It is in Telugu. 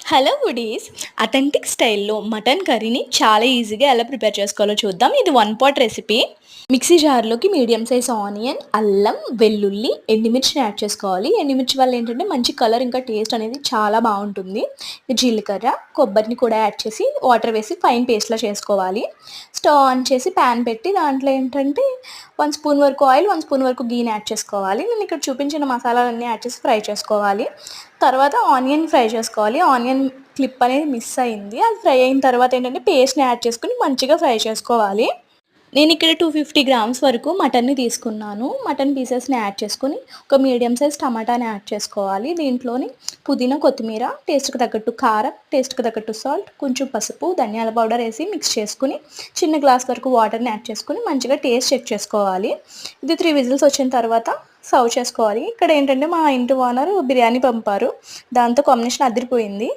హలో వుడీస్. అథెంటిక్ స్టైల్‌లో మటన్ కర్రీని చాలా ఈజీగా ఎలా ప్రిపేర్ చేసుకోవాలో చూద్దాం. ఇది వన్ పాట్ రెసిపీ. మిక్సీ జార్‌లోకి మీడియం సైజ్ ఆనియన్, అల్లం, వెల్లుల్లి, ఎండుమిర్చిని యాడ్ చేసుకోవాలి. ఎండుమిర్చి వల్ల ఏంటంటే మంచి కలర్ ఇంకా టేస్ట్ అనేది చాలా బావుంటుంది. జీలకర్ర, కొబ్బరిని కూడా యాడ్ చేసి వాటర్ వేసి ఫైన్ పేస్ట్‌లా చేసుకోవాలి. స్టవ్ ఆన్ చేసి పాన్ పెట్టి దాంట్లో ఏంటంటే 1 స్పూన్ వరకు ఆయిల్, 1 స్పూన్ వరకు గీని యాడ్ చేసుకోవాలి. నేను ఇక్కడ చూపించిన మసాలాలన్నీ యాడ్ చేసి ఫ్రై చేసుకోవాలి. తర్వాత ఆనియన్ ఫ్రై చేసుకోవాలి. ఆనియన్ క్లిప్ అనేది మిస్ అయింది. అది ఫ్రై అయిన తర్వాత ఏంటంటే పేస్ట్‌ని యాడ్ చేసుకొని మంచిగా ఫ్రై చేసుకోవాలి. నేను ఇక్కడ 250 గ్రామ్స్ వరకు మటన్‌ని తీసుకున్నాను. మటన్ పీసెస్‌ని యాడ్ చేసుకొని ఒక మీడియం సైజ్ టమాటాని యాడ్ చేసుకోవాలి. దీంట్లోని పుదీనా, కొత్తిమీర, టేస్ట్‌కి తగ్గట్టు కారం, టేస్ట్‌కి తగ్గట్టు సాల్ట్, కొంచెం పసుపు, ధనియాల పౌడర్ వేసి మిక్స్ చేసుకొని చిన్న గ్లాస్ వరకు వాటర్‌ని యాడ్ చేసుకొని మంచిగా టేస్ట్ చెక్ చేసుకోవాలి. ఇది 3 విజిల్స్ వచ్చిన తర్వాత సర్వ్ చేసుకోవాలి. ఇక్కడ ఏంటంటే మా ఇంటి ఓనర్ బిర్యానీ పంపారు. దాంతో కాంబినేషన్ అదిరిపోయింది.